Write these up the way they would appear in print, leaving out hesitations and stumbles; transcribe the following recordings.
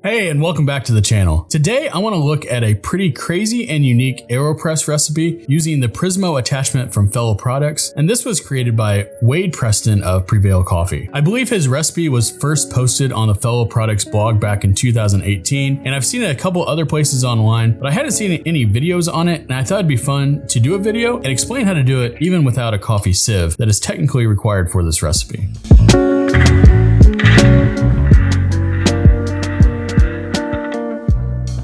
Hey, and welcome back to the channel. Today, I want to look at a pretty crazy and unique AeroPress recipe using the Prismo attachment from fellow Products, and this was created by Wade Preston of Prevail Coffee. I believe his recipe was first posted on the fellow Products blog back in 2018, and I've seen it a couple other places online, but I hadn't seen any videos on it, and I thought it'd be fun to do a video and explain how to do it even without a coffee sieve that is technically required for this recipe.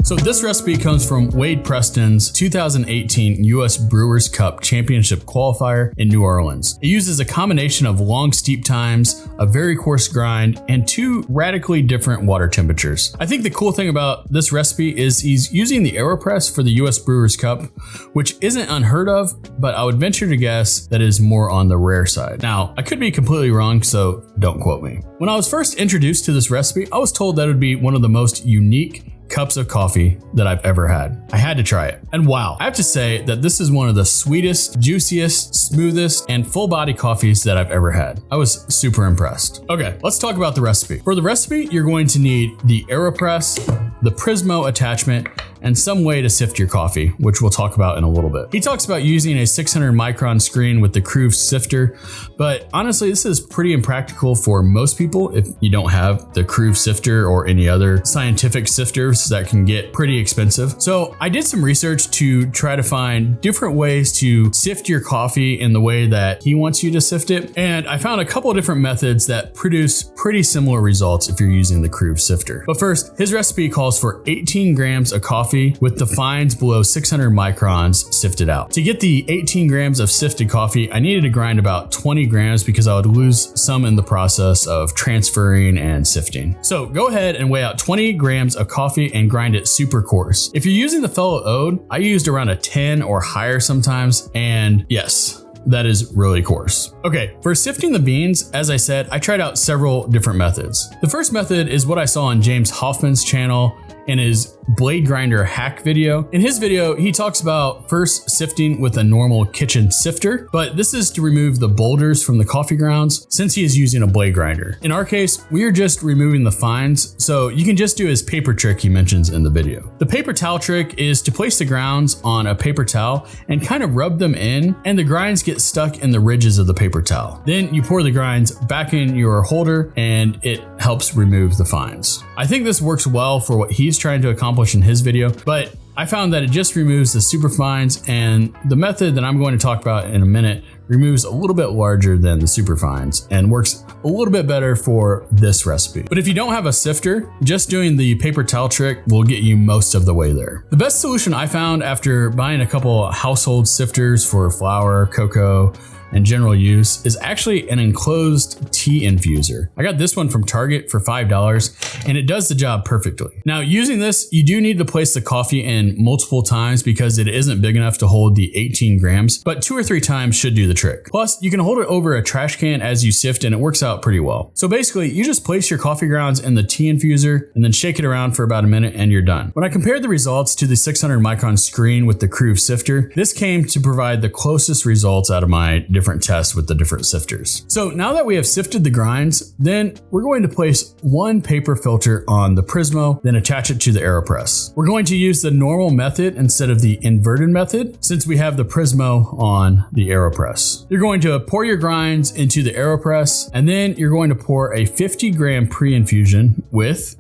So this recipe comes from Wade Preston's 2018 US Brewers Cup Championship Qualifier in New Orleans. It uses a combination of long steep times, a very coarse grind, and two radically different water temperatures. I think the cool thing about this recipe is he's using the AeroPress for the US Brewers Cup, which isn't unheard of, but I would venture to guess that is more on the rare side. Now, I could be completely wrong, so don't quote me. When I was first introduced to this recipe, I was told that it would be one of the most unique cups of coffee that I've ever had. I had to try it. And wow, I have to say that this is one of the sweetest, juiciest, smoothest, and full body coffees that I've ever had. I was super impressed. Okay, let's talk about the recipe. For the recipe, you're going to need the AeroPress, the Prismo attachment, and some way to sift your coffee, which we'll talk about in a little bit. He talks about using a 600 micron screen with the Kruve sifter, but honestly, this is pretty impractical for most people if you don't have the Kruve sifter or any other scientific sifters that can get pretty expensive. So I did some research to try to find different ways to sift your coffee in the way that he wants you to sift it, and I found a couple of different methods that produce pretty similar results if you're using the Kruve sifter. But first, his recipe calls for 18 grams of coffee with the fines below 600 microns sifted out. To get the 18 grams of sifted coffee, I needed to grind about 20 grams because I would lose some in the process of transferring and sifting. So go ahead and weigh out 20 grams of coffee and grind it super coarse. If you're using the fellow Ode, I used around a 10 or higher sometimes, and yes, that is really coarse. Okay, for sifting the beans, as I said, I tried out several different methods. The first method is what I saw on James Hoffman's channel in his blade grinder hack video. In his video, he talks about first sifting with a normal kitchen sifter, but this is to remove the boulders from the coffee grounds since he is using a blade grinder. In our case, we are just removing the fines, so you can just do his paper trick he mentions in the video. The paper towel trick is to place the grounds on a paper towel and kind of rub them in, and the grinds get stuck in the ridges of the paper towel. Then you pour the grinds back in your holder and it helps remove the fines. I think this works well for what he's trying to accomplish in his video, but I found that it just removes the superfines, and the method that I'm going to talk about in a minute removes a little bit larger than the superfines and works a little bit better for this recipe. But if you don't have a sifter, just doing the paper towel trick will get you most of the way there. The best solution I found after buying a couple household sifters for flour, cocoa, and general use is actually an enclosed tea infuser. I got this one from Target for $5 and it does the job perfectly. Now, using this, you do need to place the coffee in multiple times because it isn't big enough to hold the 18 grams, but 2 or 3 times should do the trick. Plus, you can hold it over a trash can as you sift and it works out pretty well. So basically, you just place your coffee grounds in the tea infuser and then shake it around for about a minute and you're done. When I compared the results to the 600 micron screen with the Kruve sifter, this came to provide the closest results out of my different tests with the different sifters. So now that we have sifted the grinds, then we're going to place one paper filter on the Prismo, then attach it to the AeroPress. We're going to use the normal method instead of the inverted method since we have the Prismo on the AeroPress. You're going to pour your grinds into the AeroPress, and then you're going to pour a 50 gram pre-infusion with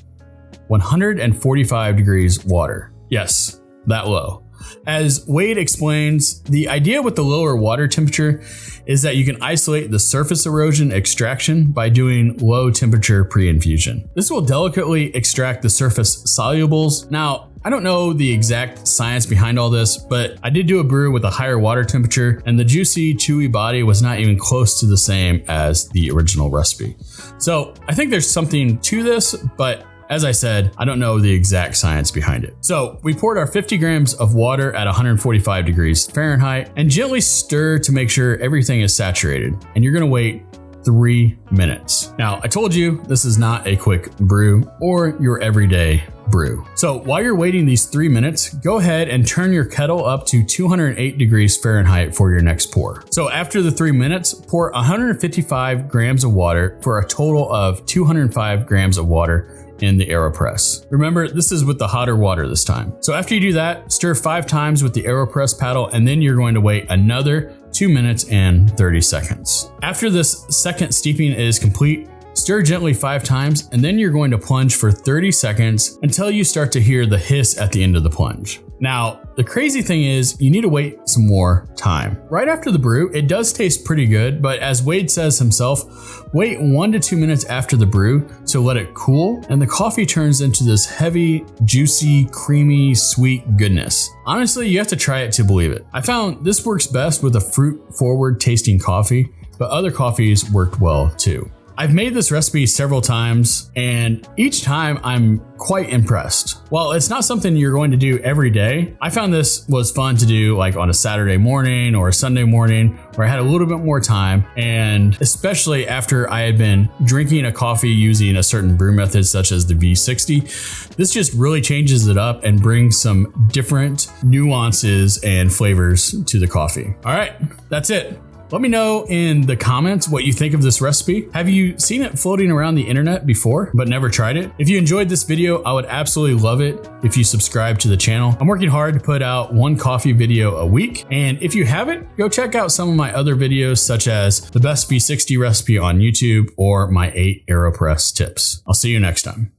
145 degrees water. Yes, that low. As Wade explains, the idea with the lower water temperature is that you can isolate the surface erosion extraction by doing low temperature pre-infusion. This will delicately extract the surface solubles. Now, I don't know the exact science behind all this, but I did do a brew with a higher water temperature and the juicy, chewy body was not even close to the same as the original recipe. So I think there's something to this, but as I said, I don't know the exact science behind it. So we poured our 50 grams of water at 145 degrees Fahrenheit and gently stir to make sure everything is saturated. And you're gonna wait 3 minutes. Now, I told you this is not a quick brew or your everyday brew. So while you're waiting these 3 minutes, go ahead and turn your kettle up to 208 degrees Fahrenheit for your next pour. So after the 3 minutes, pour 155 grams of water for a total of 205 grams of water in the AeroPress. Remember, this is with the hotter water this time. So after you do that, stir 5 times with the AeroPress paddle, and then you're going to wait another 2 minutes and 30 seconds. After this second steeping is complete, stir gently 5 times, and then you're going to plunge for 30 seconds until you start to hear the hiss at the end of the plunge. Now, the crazy thing is you need to wait some more time. Right after the brew, it does taste pretty good, but as Wade says himself, wait 1 to 2 minutes after the brew to let it cool, and the coffee turns into this heavy, juicy, creamy, sweet goodness. Honestly, you have to try it to believe it. I found this works best with a fruit-forward tasting coffee, but other coffees worked well too. I've made this recipe several times, and each time I'm quite impressed. While it's not something you're going to do every day, I found this was fun to do like on a Saturday morning or a Sunday morning where I had a little bit more time, and especially after I had been drinking a coffee using a certain brew method such as the V60. This just really changes it up and brings some different nuances and flavors to the coffee. All right, that's it. Let me know in the comments what you think of this recipe. Have you seen it floating around the internet before, but never tried it? If you enjoyed this video, I would absolutely love it if you subscribe to the channel. I'm working hard to put out 1 coffee video a week. And if you haven't, go check out some of my other videos, such as the best V60 recipe on YouTube or my 8 AeroPress tips. I'll see you next time.